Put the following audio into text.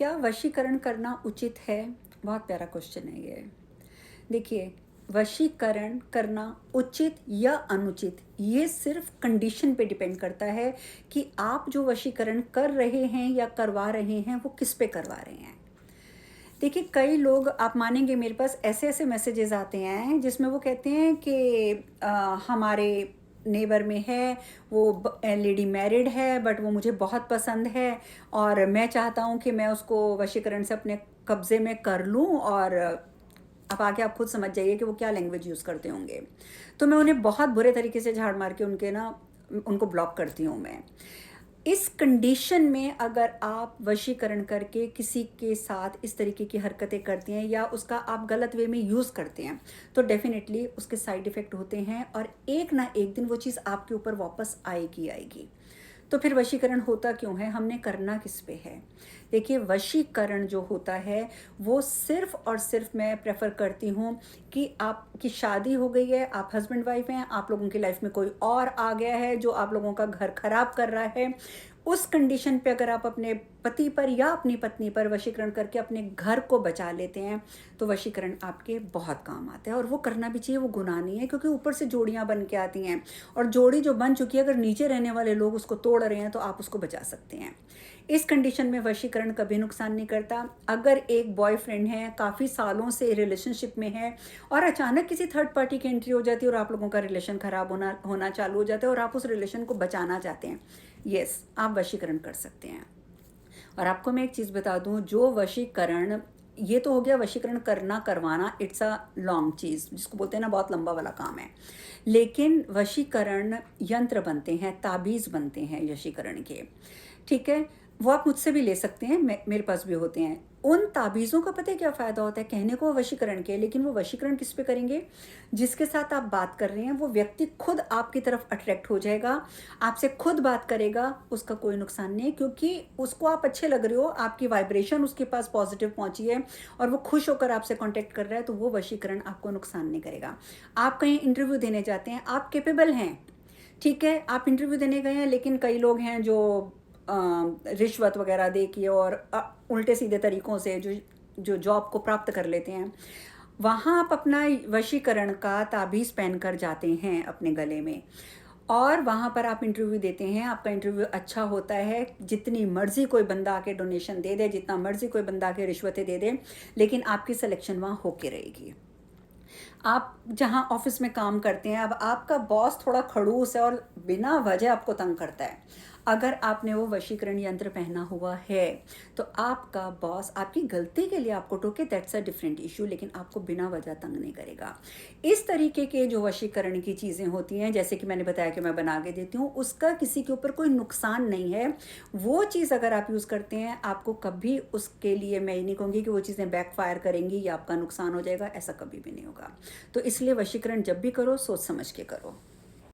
क्या वशीकरण करना उचित है? बहुत प्यारा क्वेश्चन है ये। देखिए, वशीकरण करना उचित या अनुचित, ये सिर्फ कंडीशन पे डिपेंड करता है कि आप जो वशीकरण कर रहे हैं या करवा रहे हैं, वो किस पे करवा रहे हैं। देखिए, कई लोग, आप मानेंगे, मेरे पास ऐसे-ऐसे मैसेजेस आते हैं जिसमें वो कहते हैं कि हमारे नेबर में है, वो लेडी मैरिड है, बट वो मुझे बहुत पसंद है और मैं चाहता हूँ कि मैं उसको वशीकरण से अपने कब्ज़े में कर लूँ। और अब आगे आप खुद समझ जाइए कि वो क्या लैंग्वेज यूज़ करते होंगे। तो मैं उन्हें बहुत बुरे तरीके से झाड़ मार के उनको ब्लॉक करती हूँ मैं। इस कंडीशन में अगर आप वशीकरण करके किसी के साथ इस तरीके की हरकतें करते हैं या उसका आप गलत वे में यूज़ करते हैं, तो डेफिनेटली उसके साइड इफ़ेक्ट होते हैं और एक ना एक दिन वो चीज़ आपके ऊपर वापस आएगी आएगी। तो फिर वशीकरण होता क्यों है? हमने करना किस पे है? देखिए, वशीकरण जो होता है वो सिर्फ़ और सिर्फ़ मैं प्रेफ़र करती हूँ कि आपकी शादी हो गई है, आप हस्बैंड वाइफ़ हैं, आप लोगों की लाइफ़ में कोई और आ गया है जो आप लोगों का घर ख़राब कर रहा है। उस कंडीशन पे अगर आप अपने पति पर या अपनी पत्नी पर वशीकरण करके अपने घर को बचा लेते हैं, तो वशीकरण आपके बहुत काम आता है और वो करना भी चाहिए, वो गुनाह नहीं है, क्योंकि ऊपर से जोड़ियाँ बन के आती हैं और जोड़ी जो बन चुकी है, अगर नीचे रहने वाले लोग उसको तोड़ रहे हैं तो आप उसको बचा सकते हैं। इस कंडीशन में वशीकरण कभी नुकसान नहीं करता। अगर एक बॉयफ्रेंड है, काफ़ी सालों से रिलेशनशिप में है और अचानक किसी थर्ड पार्टी की एंट्री हो जाती है और आप लोगों का रिलेशन ख़राब होना होना चालू हो जाता है और आप उस रिलेशन को बचाना चाहते हैं, यस, आप वशीकरण कर सकते हैं। और आपको मैं एक चीज़ बता दूं, जो वशीकरण, ये तो हो गया वशीकरण करना करवाना, इट्स अ लॉन्ग चीज़ जिसको बोलते हैं ना, बहुत लंबा वाला काम है। लेकिन वशीकरण यंत्र बनते हैं, ताबीज़ बनते हैं वशीकरण के, ठीक है? वो आप मुझसे भी ले सकते हैं, मेरे पास भी होते हैं। उन ताबीज़ों का पता है क्या फ़ायदा होता है? कहने को वशीकरण के, लेकिन वो वशीकरण किस पे करेंगे? जिसके साथ आप बात कर रहे हैं वो व्यक्ति खुद आपकी तरफ अट्रैक्ट हो जाएगा, आपसे खुद बात करेगा, उसका कोई नुकसान नहीं है, क्योंकि उसको आप अच्छे लग रहे हो, आपकी वाइब्रेशन उसके पास पॉजिटिव पहुंची है और वो खुश होकर आपसे कांटेक्ट कर रहा है, तो वो वशीकरण आपको नुकसान नहीं करेगा। आप कहीं इंटरव्यू देने जाते हैं, आप कैपेबल हैं, ठीक है, आप इंटरव्यू देने गए हैं, लेकिन कई लोग हैं जो रिश्वत वगैरह दे के और उल्टे सीधे तरीकों से जो जो जॉब को प्राप्त कर लेते हैं, वहाँ आप अपना वशीकरण का ताबीज़ पहनकर जाते हैं अपने गले में और वहाँ पर आप इंटरव्यू देते हैं, आपका इंटरव्यू अच्छा होता है, जितनी मर्ज़ी कोई बंदा आके डोनेशन दे दे, जितना मर्ज़ी कोई बंदा आके रिश्वतें दे दे, लेकिन आपकी सिलेक्शन वहाँ होके रहेगी। आप जहाँ ऑफिस में काम करते हैं, अब आपका बॉस थोड़ा खड़ूस है और बिना वजह आपको तंग करता है, अगर आपने वो वशीकरण यंत्र पहना हुआ है, तो आपका बॉस आपकी गलती के लिए आपको टोके, दैट्स अ डिफरेंट इशू, लेकिन आपको बिना वजह तंग नहीं करेगा। इस तरीके के जो वशीकरण की चीज़ें होती हैं, जैसे कि मैंने बताया कि मैं बना के देती हूँ, उसका किसी के ऊपर कोई नुकसान नहीं है। वो चीज़ अगर आप यूज़ करते हैं, आपको कभी उसके लिए, मैं ये नहीं कहूँगी कि वो चीज़ें बैकफायर करेंगी या आपका नुकसान हो जाएगा, ऐसा कभी भी नहीं होगा। तो इसलिए वशीकरण जब भी करो, सोच समझ के करो।